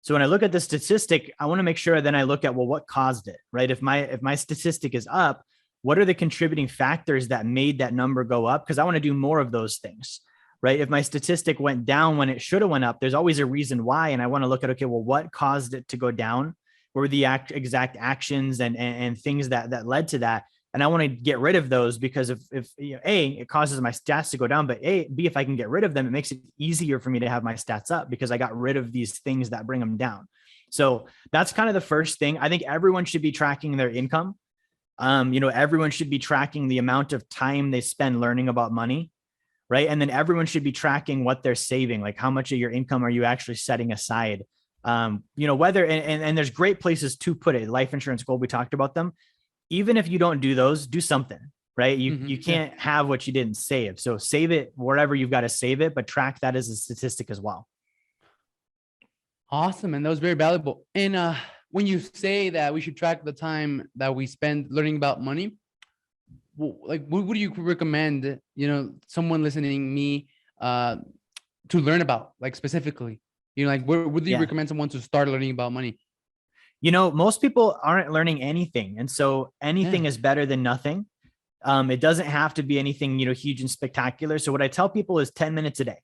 So when I look at the statistic, I want to make sure then I look at, well, what caused it, right? If my statistic is up, what are the contributing factors that made that number go up? Because I want to do more of those things, right? If my statistic went down when it should have went up, there's always a reason why. And I want to look at, okay, well, what caused it to go down? What were the exact actions and things that led to that? And I want to get rid of those because if A, it causes my stats to go down, but B, if I can get rid of them, it makes it easier for me to have my stats up because I got rid of these things that bring them down. So that's kind of the first thing. I think everyone should be tracking their income. Everyone should be tracking the amount of time they spend learning about money, right? And then everyone should be tracking what they're saving, like how much of your income are you actually setting aside? Whether, and there's great places to put it. Life Insurance Gold, we talked about them. Even if you don't do those, do something, right? You can't have what you didn't save. So save it wherever you've got to save it, but track that as a statistic as well. Awesome. And that was very valuable. And when you say that we should track the time that we spend learning about money, like what do you recommend, someone listening me to learn about, like specifically, like where do you recommend someone to start learning about money? Most people aren't learning anything. And so anything is better than nothing. It doesn't have to be anything, huge and spectacular. So what I tell people is 10 minutes a day,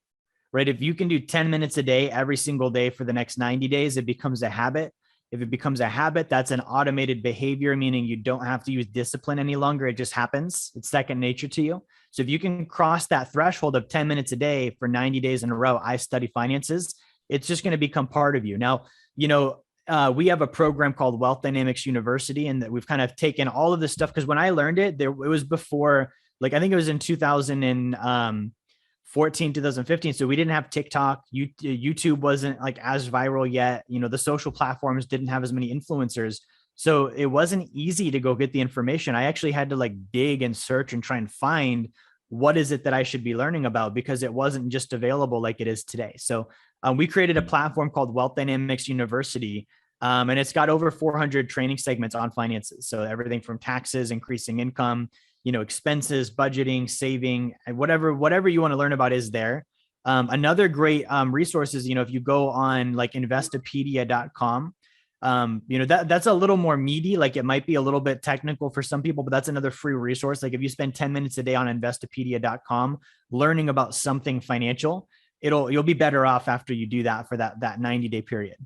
right? If you can do 10 minutes a day, every single day for the next 90 days, it becomes a habit. If it becomes a habit, that's an automated behavior, meaning you don't have to use discipline any longer. It just happens. It's second nature to you. So if you can cross that threshold of 10 minutes a day for 90 days in a row, I study finances, it's just going to become part of you. Now, we have a program called Wealth Dynamics University, and that we've kind of taken all of this stuff. Because when I learned it, it was before, I think it was in 2014, 2015. So we didn't have TikTok. YouTube wasn't as viral yet. The social platforms didn't have as many influencers. So it wasn't easy to go get the information. I actually had to dig and search and try and find what is it that I should be learning about, because it wasn't just available like it is today. So we created a platform called Wealth Dynamics University, and it's got over 400 training segments on finances. So everything from taxes, increasing income, expenses, budgeting, saving, and whatever you want to learn about is there. Another great resource is, if you go on Investopedia.com, that's a little more meaty. It might be a little bit technical for some people, but that's another free resource. If you spend 10 minutes a day on Investopedia.com learning about something financial, you'll be better off after you do that for that 90-day period.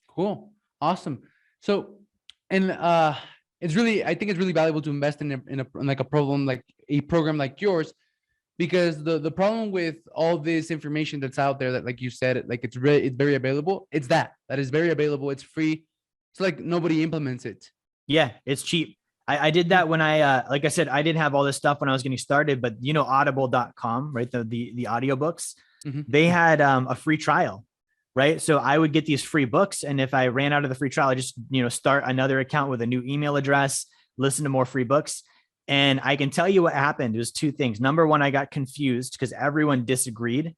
Cool. Awesome. So, and I think it's really valuable to invest in a program like yours, because the problem with all this information that's out there that, like you said, it's very available. That is very available. It's free. It's nobody implements it. Yeah, it's cheap. I did that when like I said, I didn't have all this stuff when I was getting started, but audible.com, right? The audiobooks, they had a free trial, right? So I would get these free books. And if I ran out of the free trial, I just, start another account with a new email address, listen to more free books. And I can tell you what happened. It was two things. Number one, I got confused because everyone disagreed,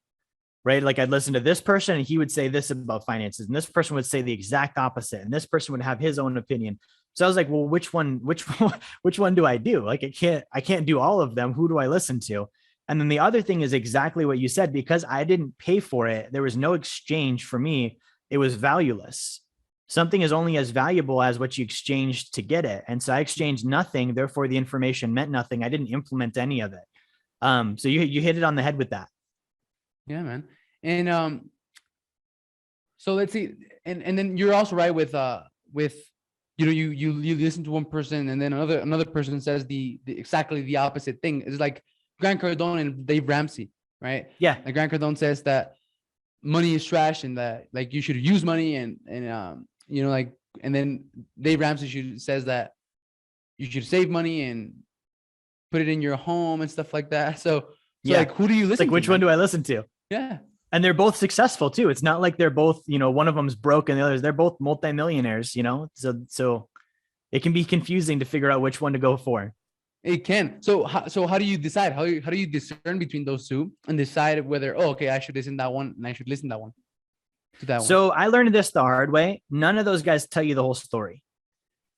right? I'd listen to this person and he would say this about finances, and this person would say the exact opposite, and this person would have his own opinion. So I was like, well, which one do I do? I can't do all of them. Who do I listen to? And then the other thing is exactly what you said, because I didn't pay for it. There was no exchange for me. It was valueless. Something is only as valuable as what you exchanged to get it. And so I exchanged nothing. Therefore, the information meant nothing. I didn't implement any of it. So you hit it on the head with that. Yeah, man. And so let's see. And then you're also right with you listen to one person and then another person says the exactly the opposite thing. It's like Grant Cardone and Dave Ramsey, right? Yeah. Like Grant Cardone says that money is trash and that you should use money and then Dave Ramsey says that you should save money and put it in your home and stuff like that. So yeah. who do you listen to? Which one do I listen to? Yeah. And they're both successful too. It's not like they're both, one of them's broke and the others, they're both multimillionaires, so it can be confusing to figure out which one to go for. It can. So how do you decide? How do you discern between those two and decide whether, oh, okay, I should listen to that one and I should listen to that one? So I learned this the hard way. None of those guys tell you the whole story.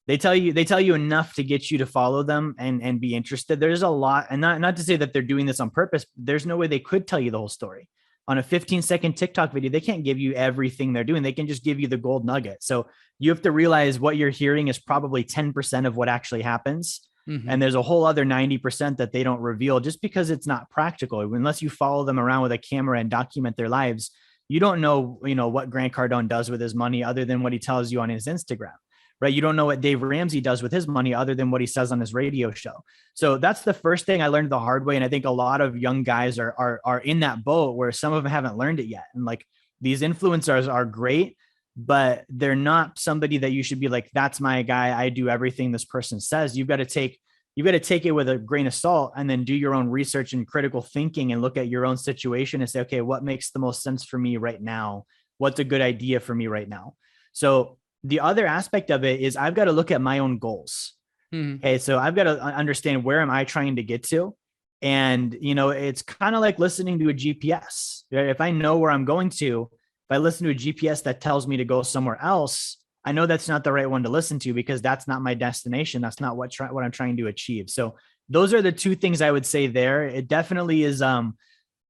They tell you enough to get you to follow them and be interested. There's a lot, and not to say that they're doing this on purpose. There's no way they could tell you the whole story. On a 15-second TikTok video, they can't give you everything they're doing. They can just give you the gold nugget. So you have to realize what you're hearing is probably 10% of what actually happens. Mm-hmm. And there's a whole other 90% that they don't reveal just because it's not practical. Unless you follow them around with a camera and document their lives, you don't know, what Grant Cardone does with his money other than what he tells you on his Instagram. Right. You don't know what Dave Ramsey does with his money other than what he says on his radio show. So that's the first thing I learned the hard way. And I think a lot of young guys are in that boat where some of them haven't learned it yet. And like these influencers are great, but they're not somebody that you should be like, that's my guy. I do everything this person says. You've got to take it with a grain of salt and then do your own research and critical thinking and look at your own situation and say, okay, what makes the most sense for me right now? What's a good idea for me right now? So the other aspect of it is I've got to look at my own goals. Okay. So I've got to understand where am I trying to get to? And, it's kind of like listening to a GPS. Right? If I know where I'm going to, if I listen to a GPS that tells me to go somewhere else, I know that's not the right one to listen to because that's not my destination. That's not what I'm trying to achieve. So those are the two things I would say there. It definitely is,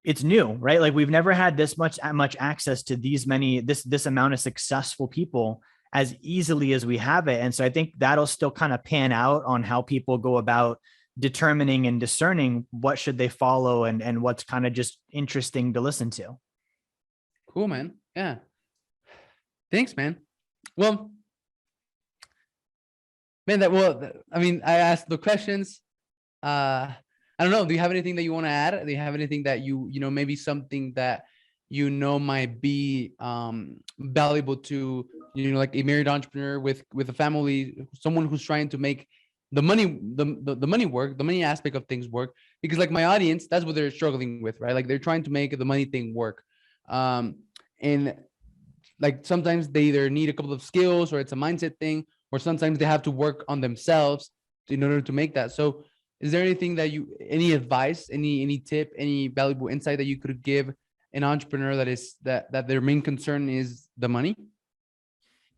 it's new, right? Like we've never had this much access to this amount of successful people as easily as we have it. And so I think that'll still kind of pan out on how people go about determining and discerning what should they follow and what's kind of just interesting to listen to. Cool, man. Yeah. Thanks, man. Well, man, I asked the questions. I don't know. Do you have anything that you want to add? Do you have anything that maybe something that might be valuable to like a married entrepreneur with a family, someone who's trying to make the money work, the money aspect of things work? Because like my audience, that's what they're struggling with, right? Like they're trying to make the money thing work, and like sometimes they either need a couple of skills or it's a mindset thing, or sometimes they have to work on themselves in order to make that. So is there anything that any advice, any tip, any valuable insight that you could give an entrepreneur that their main concern is the money?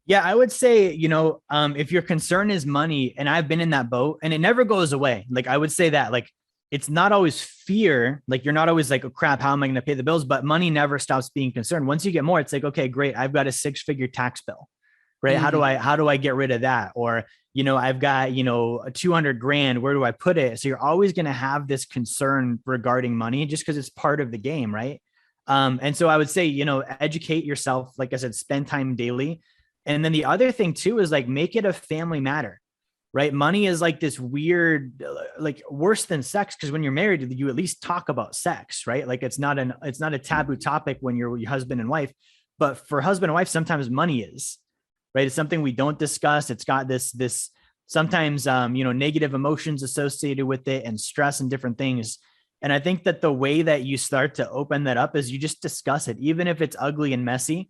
Yeah, I would say, if your concern is money, and I've been in that boat and it never goes away. Like I would say that, like, it's not always fear. Like you're not always like, oh crap, how am I going to pay the bills? But money never stops being concerned. Once you get more, it's like, okay, great. I've got a 6-figure tax bill, right? Mm-hmm. How do I get rid of that? Or, I've got, 200 grand. Where do I put it? So you're always going to have this concern regarding money just because it's part of the game. Right. And so I would say, educate yourself. Like I said, spend time daily. And then the other thing too, is like, make it a family matter, right? Money is like this weird, like worse than sex. Cause when you're married, you at least talk about sex, right? Like it's not a taboo topic when you're your husband and wife, but for husband and wife, sometimes money is, right? It's something we don't discuss. It's got this sometimes, negative emotions associated with it and stress and different things. And I think that the way that you start to open that up is you just discuss it, even if it's ugly and messy.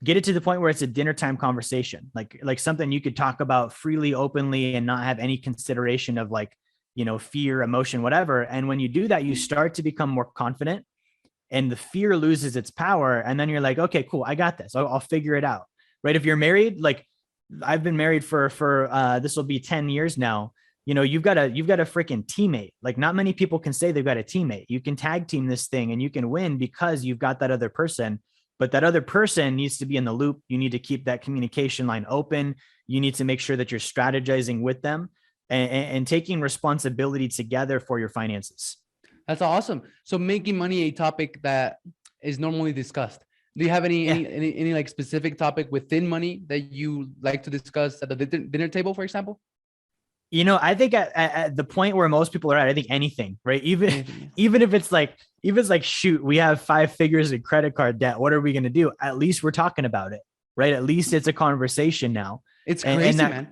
Get it to the point where it's a dinner time conversation, like something you could talk about freely, openly, and not have any consideration of like, fear, emotion, whatever. And when you do that, you start to become more confident and the fear loses its power. And then you're like, okay, cool. I got this. I'll figure it out. Right. If you're married, like I've been married for this will be 10 years now. You've got a freaking teammate. Like not many people can say they've got a teammate. You can tag team this thing and you can win because you've got that other person. But that other person needs to be in the loop. You need to keep that communication line open. You need to make sure that you're strategizing with them and taking responsibility together for your finances. That's awesome. So making money a topic that is normally discussed. Do you have any like specific topic within money that you like to discuss at the dinner table, for example? I think at the point where most people are at, I think anything, right? Even if it's like, shoot, we have 5 figures in credit card debt. What are we going to do? At least we're talking about it, right? At least it's a conversation now. It's crazy, man.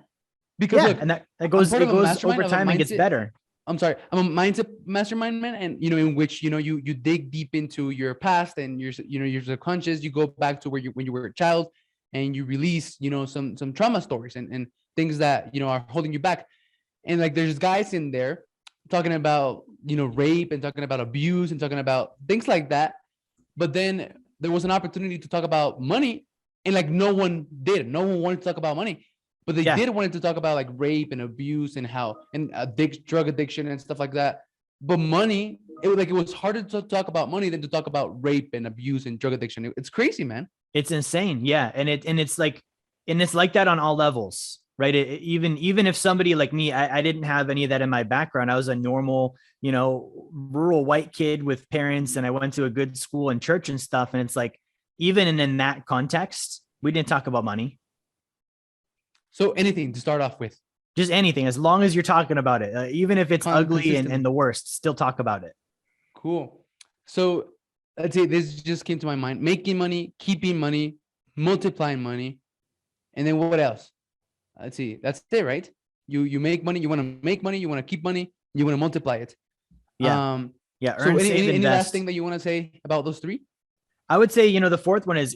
Because look, and that goes over time and gets better. I'm sorry, I'm a mindset mastermind, man. And, in which, you dig deep into your past and your subconscious, you go back to when you were a child and you release, some trauma stories and things that, are holding you back. And like, there's guys in there talking about, rape and talking about abuse and talking about things like that. But then there was an opportunity to talk about money, and like no one wanted to talk about money, but they did wanted to talk about like rape and abuse and drug addiction and stuff like that. But money, it was harder to talk about money than to talk about rape and abuse and drug addiction. It's crazy, man. It's insane. Yeah. And it's like that on all levels, right? Even if somebody like me, I didn't have any of that in my background. I was a normal, rural white kid with parents, and I went to a good school and church and stuff. And it's like, even in that context, we didn't talk about money. So anything to start off with, just anything, as long as you're talking about it, even if it's ugly and the worst, still talk about it. Cool. So let's say this just came to my mind: making money, keeping money, multiplying money, and then what else? Let's see. That's it, right? You make money. You want to make money. You want to keep money. You want to multiply it. Yeah. Yeah. So any last thing that you want to say about those three? I would say, the fourth one is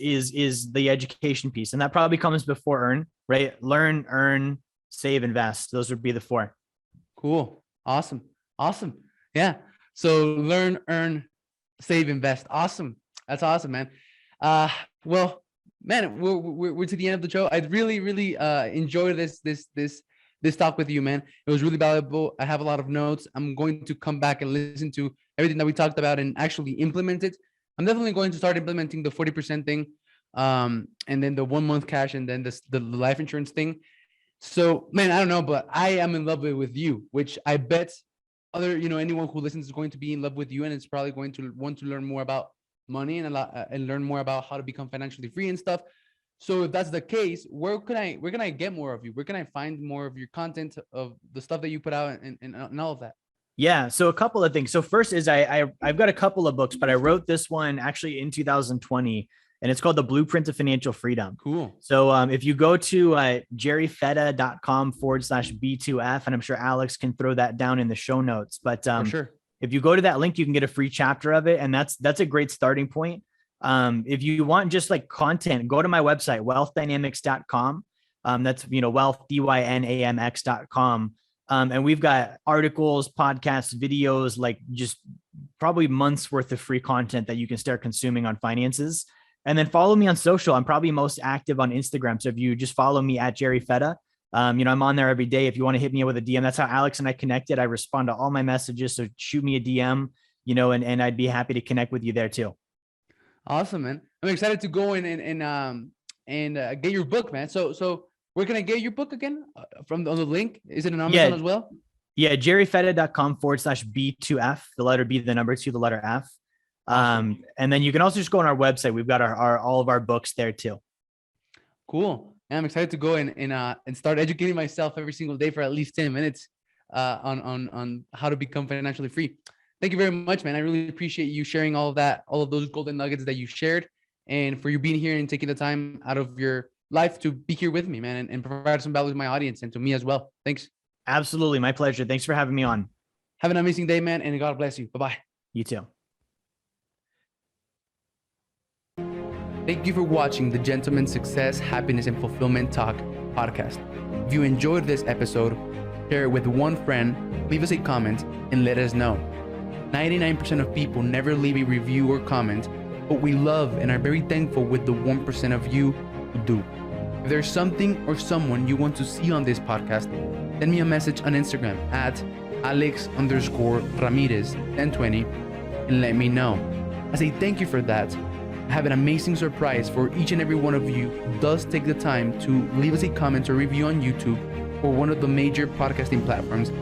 the education piece, and that probably comes before earn, right? Learn, earn, save, invest. Those would be the four. Cool. Awesome. Yeah. So learn, earn, save, invest. Awesome. That's awesome, man. Well, man, we're to the end of the show. I really enjoyed this talk with you, man. It was really valuable. I have a lot of notes. I'm going to come back and listen to everything that we talked about and actually implement it. I'm definitely going to start implementing the 40% thing, and then the 1 month cash, and then the life insurance thing. So, man, I don't know, but I am in love with you, which I bet anyone who listens is going to be in love with you, and it's probably going to want to learn more about money and learn more about how to become financially free and stuff. So if that's the case, where can I get more of you? Where can I find more of your content, of the stuff that you put out and all of that? Yeah. So a couple of things. So first is I've got a couple of books, but I wrote this one actually in 2020, and it's called The Blueprint of Financial Freedom. Cool. So if you go to jerryfetta.com/B2F, and I'm sure Alex can throw that down in the show notes, but for sure. If you go to that link, you can get a free chapter of it. And that's a great starting point. If you want just like content, go to my website, wealthdynamics.com. That's, wealth, dynamx.com. And we've got articles, podcasts, videos, like just probably months worth of free content that you can start consuming on finances. And then follow me on social. I'm probably most active on Instagram. So if you just follow me at Jerry Fetta, I'm on there every day. If you want to hit me with a DM, that's how Alex and I connected. I respond to all my messages. So shoot me a DM, and I'd be happy to connect with you there too. Awesome, man. I'm excited to go in and get your book, man. So where can I get your book again? On the link? Is it on Amazon as well? Yeah, jerryfetta.com/B2F, the letter B, the number 2, the letter F. And then you can also just go on our website. We've got all of our books there too. Cool. And I'm excited to go and start educating myself every single day for at least 10 minutes on how to become financially free. Thank you very much, man. I really appreciate you sharing all of those golden nuggets that you shared, and for you being here and taking the time out of your life to be here with me, man, and provide some value to my audience and to me as well. Thanks. Absolutely. My pleasure. Thanks for having me on. Have an amazing day, man, and God bless you. Bye-bye. You too. Thank you for watching the Gentleman Success, Happiness, and Fulfillment Talk podcast. If you enjoyed this episode, share it with one friend, leave us a comment, and let us know. 99% of people never leave a review or comment, but we love and are very thankful with the 1% of you who do. If there's something or someone you want to see on this podcast, send me a message on Instagram at Alex_Ramirez1020 and let me know. As a thank you for that, I have an amazing surprise for each and every one of you who does take the time to leave us a comment or review on YouTube or one of the major podcasting platforms